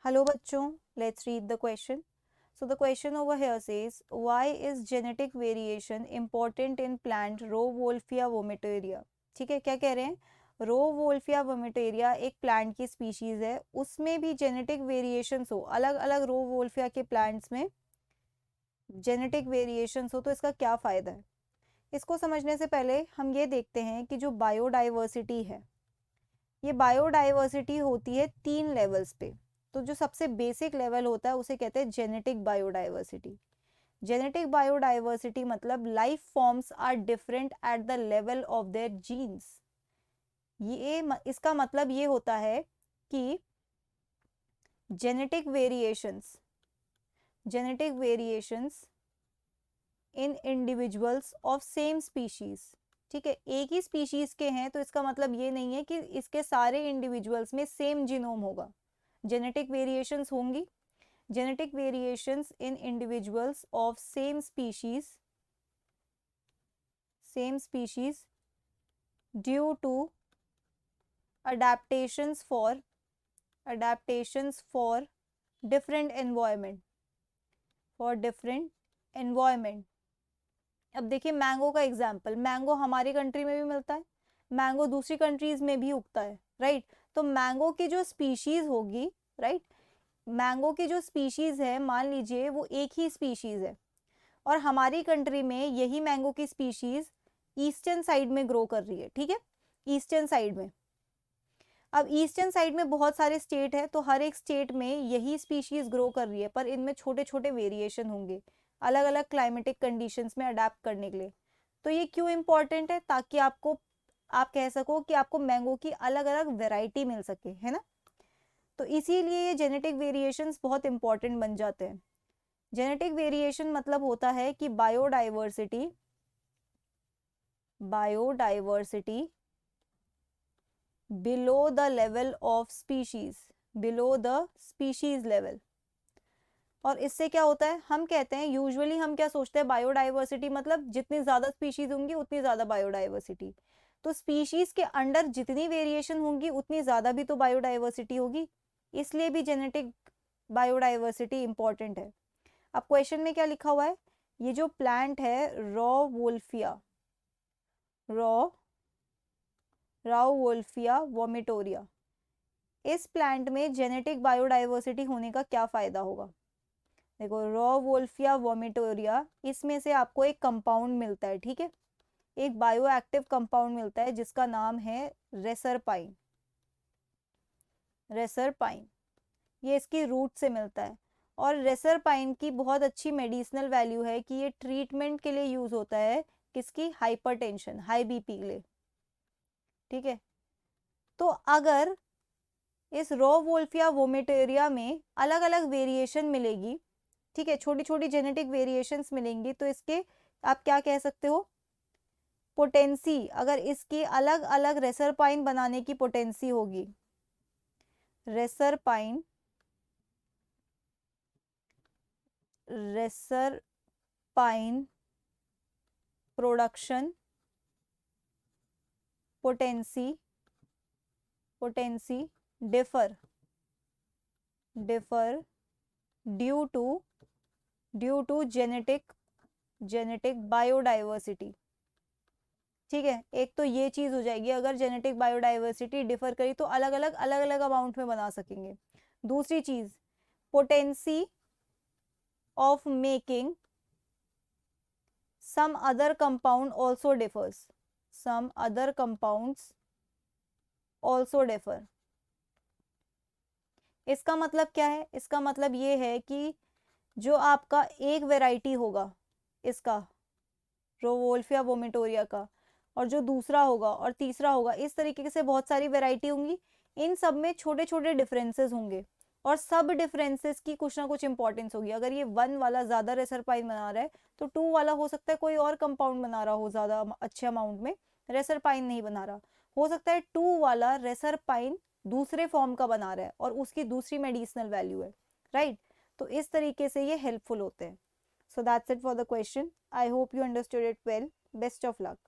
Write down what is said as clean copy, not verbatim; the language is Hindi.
Hello bachchon, let's read the question. So the question over here says, why is genetic variation important in plant Rauwolfia vomitoria? ठीक है, क्या कह रहे हैं? Rauwolfia vomitoria एक प्लांट की स्पीशीज है, उसमें भी जेनेटिक वेरिएशंस हो, अलग अलग Rauwolfia के प्लांट्स में जेनेटिक वेरिएशंस हो तो इसका क्या फ़ायदा है? इसको समझने से पहले हम ये देखते हैं कि जो बायोडाइवर्सिटी है, ये बायोडाइवर्सिटी होती है 3 लेवल्स पे। तो जो सबसे बेसिक लेवल होता है उसे कहते हैं जेनेटिक बायोडाइवर्सिटी। जेनेटिक बायोडाइवर्सिटी मतलब life forms are different at the level of their genes. इसका मतलब ये होता है कि genetic variations in individuals of same species, ठीक है, एक ही स्पीशीज के हैं तो इसका मतलब ये नहीं है कि इसके सारे इंडिविजुअल्स में सेम जीनोम होगा। जेनेटिक वेरिएशंस होंगी, genetic variations in individuals of same species due to adaptations for different environment। अब देखिए मैंगो का एग्जाम्पल, मैंगो हमारी कंट्री में भी मिलता है, मैंगो दूसरी कंट्रीज में भी उगता है, राइट। तो मैंगो की जो स्पीशीज होगी, राइट, मैंगो की जो स्पीशीज है, मान लीजिए वो एक ही स्पीशीज है और हमारी कंट्री में यही मैंगो की स्पीशीज ईस्टर्न साइड में ग्रो कर रही है, ठीक है, ईस्टर्न साइड में। अब ईस्टर्न साइड में बहुत सारे स्टेट है तो हर एक स्टेट में यही स्पीशीज ग्रो कर रही है, पर इनमें छोटे छोटे वेरिएशन होंगे अलग अलग क्लाइमेटिक कंडीशंस में अडेप्ट करने के लिए। तो ये क्यों इंपॉर्टेंट है? ताकि आप कह सको कि आपको मैंगो की अलग अलग वेराइटी मिल सके, है ना। तो इसीलिए ये जेनेटिक वेरिएशंस बहुत इंपॉर्टेंट बन जाते हैं। जेनेटिक वेरिएशन मतलब होता है कि biodiversity below the level of species, below the species level. और इससे क्या होता है, हम कहते हैं, यूजुअली हम क्या सोचते हैं, बायोडाइवर्सिटी मतलब जितनी ज्यादा स्पीशीज होंगी उतनी ज्यादा बायोडाइवर्सिटी। तो स्पीशीज के अंडर जितनी वेरिएशन होंगी उतनी ज्यादा भी तो बायोडाइवर्सिटी होगी, इसलिए भी जेनेटिक बायोडाइवर्सिटी इंपॉर्टेंट है। अब क्वेश्चन में क्या लिखा हुआ है, ये जो प्लांट है राउवोल्फिया वोमिटोरिया, इस प्लांट में जेनेटिक बायोडाइवर्सिटी होने का क्या फायदा होगा? देखो राउवोल्फिया वोमिटोरिया, इसमें से आपको एक कंपाउंड मिलता है, ठीक है, एक बायोएक्टिव कंपाउंड मिलता है जिसका नाम है रेसरपाइन। ये इसकी रूट से मिलता है और रेसरपाइन की बहुत अच्छी मेडिसिनल वैल्यू है कि ये ट्रीटमेंट के लिए यूज होता है, किसकी? हाइपरटेंशन, हाई बीपी के लिए, ठीक है। तो अगर इस राउवोल्फिया वोमिटोरिया में अलग अलग वेरिएशन मिलेगी, ठीक है, छोटी छोटी जेनेटिक वेरिएशंस मिलेंगी, तो इसके आप क्या कह सकते हो, पोटेंसी, अगर इसकी अलग अलग रेसरपाइन बनाने की पोटेंसी होगी, reserpine production potency differ due to genetic biodiversity, ठीक है। एक तो ये चीज हो जाएगी, अगर जेनेटिक बायोडाइवर्सिटी डिफर करी तो अलग अलग अमाउंट में बना सकेंगे। दूसरी चीज, potency of making some other compound also differs, some other compounds also differ। इसका मतलब क्या है? इसका मतलब ये है कि जो आपका एक वैरायटी होगा इसका राउवोल्फिया वोमिटोरिया का, और जो दूसरा होगा और तीसरा होगा, इस तरीके से बहुत सारी वैरायटी होंगी, इन सब में छोटे छोटे डिफरेंसेस होंगे और सब डिफरेंसेस की कुछ ना कुछ इंपॉर्टेंस होगी। अगर ये 1 वाला ज्यादा रेसरपाइन बना रहा है तो 2 वाला हो सकता है कोई और कंपाउंड बना रहा हो ज्यादा अच्छे अमाउंट में, रेसरपाइन नहीं बना रहा, हो सकता है 2 वाला रेसरपाइन दूसरे फॉर्म का बना रहा है और उसकी दूसरी मेडिसिनल वैल्यू है, राइट। तो इस तरीके से ये हेल्पफुल होते हैं। So that's it for the question. I hope you understood it well. Best of luck.